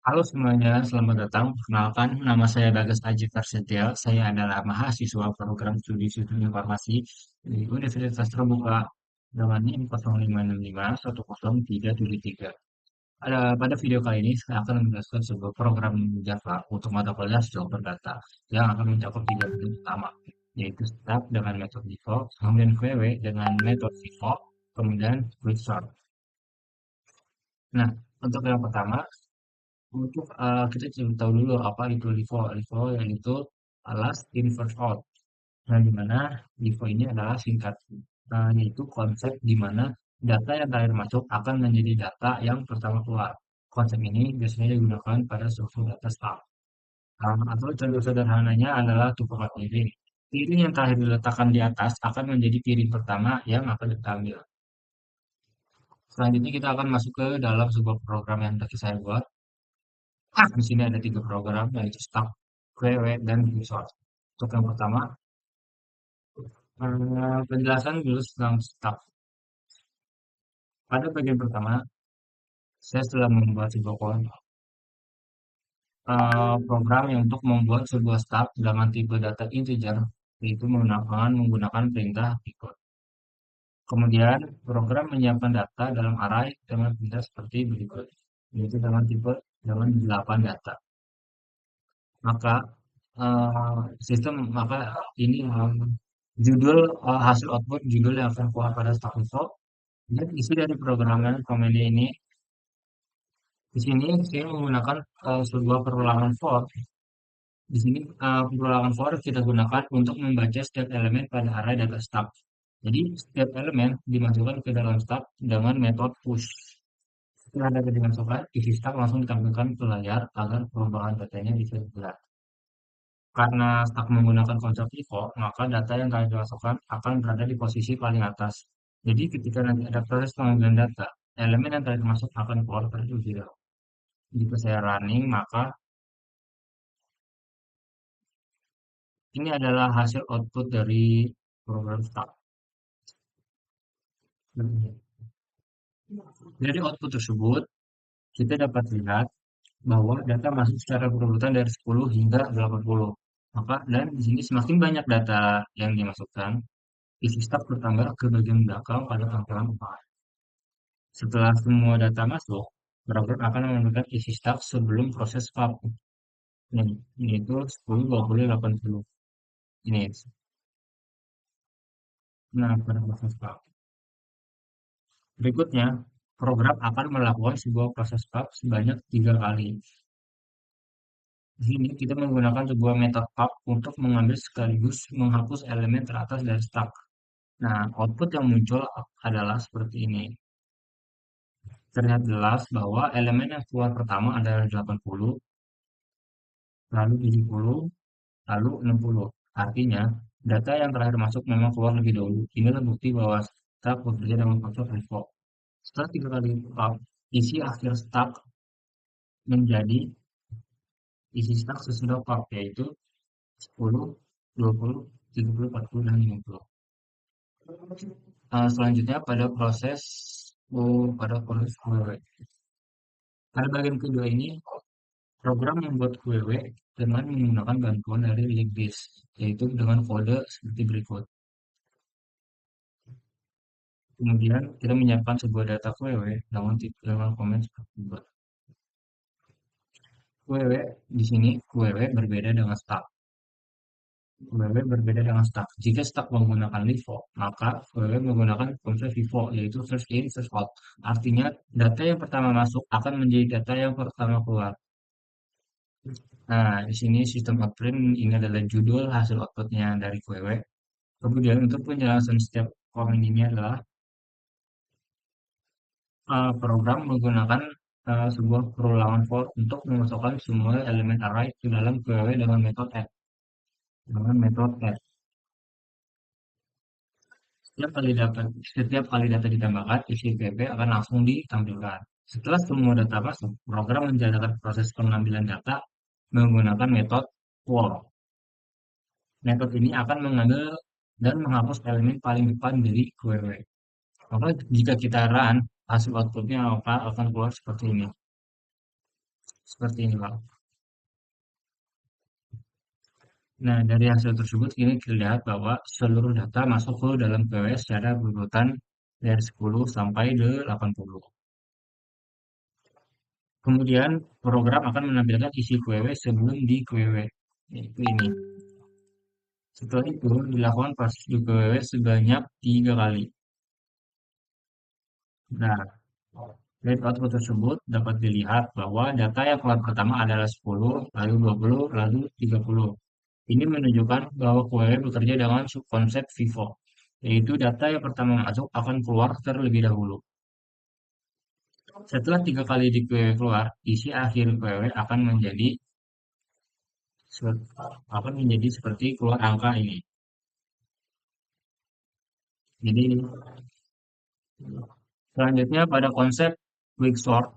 Halo semuanya, selamat datang. Perkenalkan, nama saya Bagas Aji Prasetya. Saya adalah mahasiswa program studi sistem informasi di Universitas Terbuka dengan NIM 0565103373. Pada video kali ini, saya akan menjelaskan sebuah program Java untuk mata kuliah struktur data yang akan mencakup tiga metode utama, yaitu step dengan metode default, kemudian query dengan metode pivot, kemudian quicksort. Nah, untuk yang pertama, kita cari tahu dulu apa itu LIFO. LIFO yaitu last in first out. Nah, di mana LIFO ini adalah singkat, yaitu konsep di mana data yang terakhir masuk akan menjadi data yang pertama keluar. Konsep ini biasanya digunakan pada struktur data start. Atau contoh sederhananya adalah tumpukan piring. Piring yang terakhir diletakkan di atas akan menjadi piring pertama yang akan diambil. Selanjutnya kita akan masuk ke dalam sebuah program yang tadi saya buat. Di sini ada tiga program yaitu Stack, Query, dan Visual. Untuk yang pertama, penjelasan dulu tentang Stack. Pada bagian pertama, saya telah membuat sebuah program yang untuk membuat sebuah stack dengan tipe data integer, yaitu menggunakan perintah pivot. Kemudian, program menyiapkan data dalam array dengan perintah seperti berikut, yaitu dengan 8 data. Maka maka ini judul hasil output judul yang akan keluar pada stack info dan isi dari programan komedi ini. Di sini saya menggunakan sebuah perulangan for. Di sini perulangan for kita gunakan untuk membaca setiap elemen pada array data stack. Jadi setiap elemen dimasukkan ke dalam stack dengan metode push. Setelah data dimasukkan, isi stack langsung ditampilkan ke layar agar perubahan datanya bisa dilihat. Karena Stack menggunakan konsep FIFO, maka data yang kalian dimasukkan akan berada di posisi paling atas. Jadi ketika nanti ada proses pengambilan data, elemen yang tadi masuk akan keluar terlebih dahulu. Jika saya running, maka ini adalah hasil output dari program Stack. Dari output tersebut, kita dapat lihat bahwa data masuk secara berurutan dari 10 hingga 80. Maka dan di sini semakin banyak data yang dimasukkan, isi stack bertambah ke bagian belakang pada tampilan 4. Setelah semua data masuk, program akan menentukan isi stack sebelum proses pub. Nah, yaitu 10, 20, 80. Ini. Nah, pada proses pub. Berikutnya, program akan melakukan sebuah proses pub sebanyak 3 kali. Di sini kita menggunakan sebuah metode pub untuk mengambil sekaligus menghapus elemen teratas dari stack. Nah, output yang muncul adalah seperti ini. Terlihat jelas bahwa elemen yang keluar pertama adalah 80, lalu 70, lalu 60. Artinya, data yang terakhir masuk memang keluar lebih dahulu. Inilah bukti bahwa stack bekerja dengan konsep revo. Setelah 3 kali pub, isi akhir stack menjadi isi stack sesudah pub, yaitu 10, 20, 30, 40, dan 50. Selanjutnya pada proses query. Pada bagian kedua ini, program membuat query dengan menggunakan bantuan dari linked list, yaitu dengan kode seperti berikut. Kemudian kita menyiapkan sebuah data query dengan komen seperti berikut. Query di sini query berbeda dengan stack. Query berbeda dengan stack. Jika stack menggunakan LIFO, maka query menggunakan konsep FIFO, yaitu first in, first out. Artinya data yang pertama masuk akan menjadi data yang pertama keluar. Nah, di sini sistem outprint ini adalah judul hasil outputnya dari query. Kemudian untuk penjelasan setiap komen ini adalah program menggunakan sebuah perulangan for untuk memasukkan semua elemen array ke dalam query dengan metode add. Setiap kali data ditambahkan, isi PP akan langsung ditampilkan. Setelah semua data masuk, program menjalankan proses pengambilan data menggunakan metode for. Metode ini akan mengambil dan menghapus elemen paling depan dari query. Maka jika kita run, hasil outputnya akan keluar seperti ini. Seperti ini, Pak. Nah, dari hasil tersebut ini terlihat bahwa seluruh data masuk ke dalam PW secara berurutan dari 10 sampai 80. Kemudian program akan menampilkan isi QW sebelum di QW, yaitu ini. Setelah itu dilakukan proses di QW sebanyak 3 kali. Nah, dari output tersebut dapat dilihat bahwa data yang keluar pertama adalah 10, lalu 20, lalu 30. Ini menunjukkan bahwa QW bekerja dengan subkonsep FIFO, yaitu data yang pertama masuk akan keluar terlebih dahulu. Setelah 3 kali di QW keluar, isi akhir QW akan menjadi seperti keluar angka ini. Jadi selanjutnya pada konsep quicksort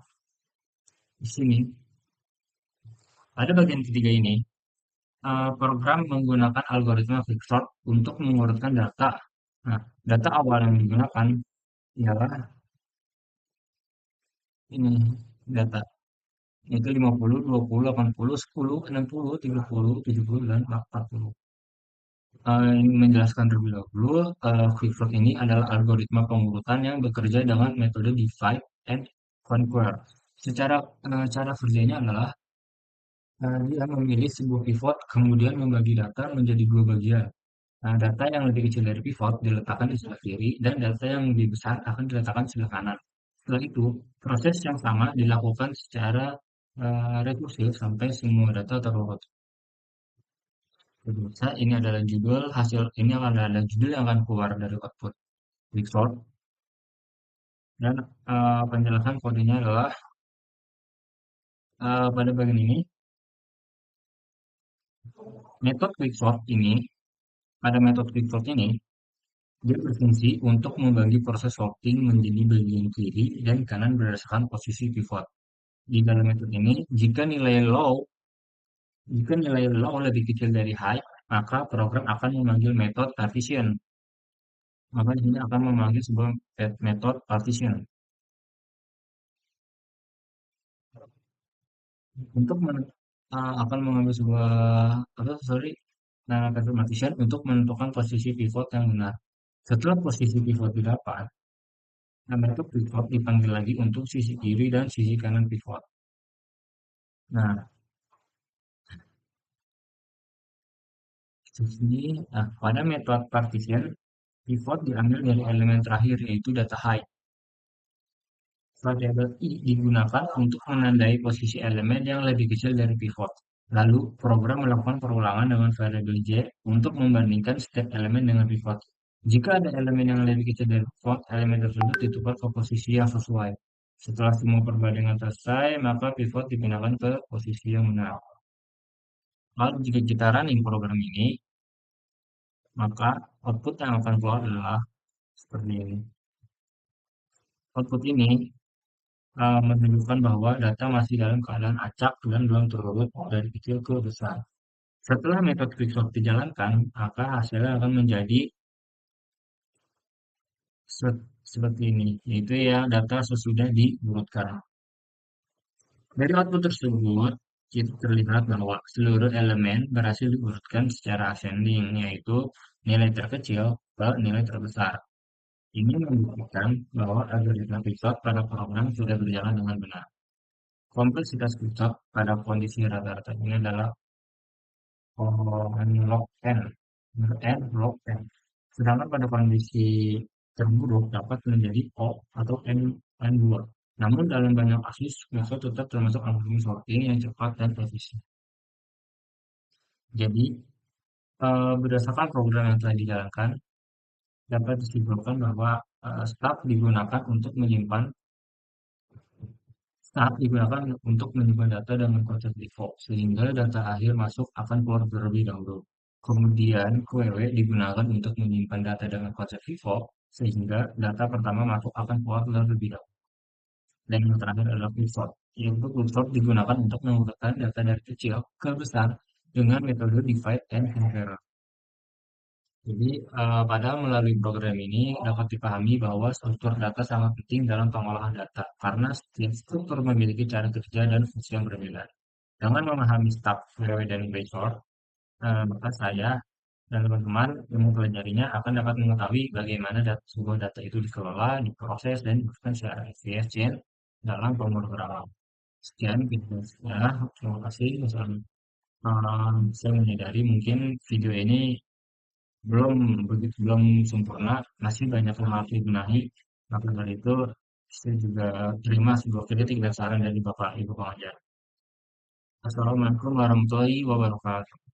di sini pada bagian ketiga ini program menggunakan algoritma quicksort untuk mengurutkan data. Nah, data awal yang digunakan ialah ini data yaitu 50, 20, 80, 10, 60, 30, 70, dan 40. Ingin menjelaskan terlebih dahulu, quicksort ini adalah algoritma pengurutan yang bekerja dengan metode divide and conquer. Secara cara kerjanya adalah dia memilih sebuah pivot, kemudian membagi data menjadi 2 bagian. Nah, data yang lebih kecil dari pivot diletakkan di sebelah kiri, dan data yang lebih besar akan diletakkan di sebelah kanan. Setelah itu, proses yang sama dilakukan secara rekursif sampai semua data terurut. Pemirsa, ini adalah judul hasil, ini akan ada judul yang akan keluar dari output quicksort, dan penjelasan kodenya adalah pada bagian ini, metode quicksort ini, pada metode quicksort ini, dia berfungsi untuk membagi proses sorting menjadi bagian kiri dan kanan berdasarkan posisi pivot. Di dalam metode ini, jika nilai low lebih kecil dari high, maka program akan memanggil metode partition. Maka di sini akan memanggil sebuah metode partition. Untuk akan mengambil sebuah atau sorry, nah, metode partition untuk menentukan posisi pivot yang benar. Setelah posisi pivot didapat, nah, metode pivot dipanggil lagi untuk sisi kiri dan sisi kanan pivot. Nah, di sini, nah, pada metode partition, pivot diambil dari elemen terakhir yaitu data height. Variabel i digunakan untuk menandai posisi elemen yang lebih kecil dari pivot. Lalu, program melakukan perulangan dengan variabel j untuk membandingkan setiap elemen dengan pivot. Jika ada elemen yang lebih kecil dari pivot, elemen tersebut ditukar ke posisi yang sesuai. Setelah semua perbandingan selesai, maka pivot dipindahkan ke posisi yang benar. Lalu, jika kita running program ini, maka output yang akan keluar adalah seperti ini. Output ini menunjukkan bahwa data masih dalam keadaan acak dan belum terurut dari kecil ke besar. Setelah metode quicksort dijalankan, maka hasilnya akan menjadi seperti ini, yaitu ya data sesudah diurutkan. Dari output tersebut, kita terlihat bahwa seluruh elemen berhasil diurutkan secara ascending, yaitu nilai terkecil ke nilai terbesar. Ini membuktikan bahwa algoritma quicksort pada program sudah berjalan dengan benar. Kompleksitas quicksort pada kondisi rata-rata ini adalah log n, n log n. Sedangkan pada kondisi terburuk dapat menjadi O atau n2. Namun dalam banyak kasus, quicksort tetap termasuk algoritma sorting yang cepat dan efisien. Jadi, berdasarkan program yang telah dijalankan, dapat disimpulkan bahwa staf digunakan untuk menyimpan saat digunakan untuk menyimpan data dengan konsep default, sehingga data akhir masuk akan keluar terlebih dahulu. Kemudian, QW digunakan untuk menyimpan data dengan konsep default, sehingga data pertama masuk akan keluar terlebih dahulu. Dan yang terakhir adalah quicksort, yaitu quicksort digunakan untuk mengurutkan data dari kecil ke besar dengan metode divide and conquer. Jadi, padahal melalui program ini dapat dipahami bahwa struktur data sangat penting dalam pengolahan data, karena setiap struktur memiliki cara kerja dan fungsi yang berbeda. Dengan memahami staf, pegawai, dan vendor, maka saya dan teman-teman yang mempelajarinya akan dapat mengetahui bagaimana sebuah data itu dikelola, diproses, dan digunakan secara efisien dalam pemrograman. Sekian video saya. Terima kasih. Saya menyadari mungkin video ini belum sempurna, masih banyak yang harus dibenahi. Maka dari itu, saya juga terima sebuah kritik dan saran dari Bapak Ibu pengajar. Assalamualaikum warahmatullahi wabarakatuh.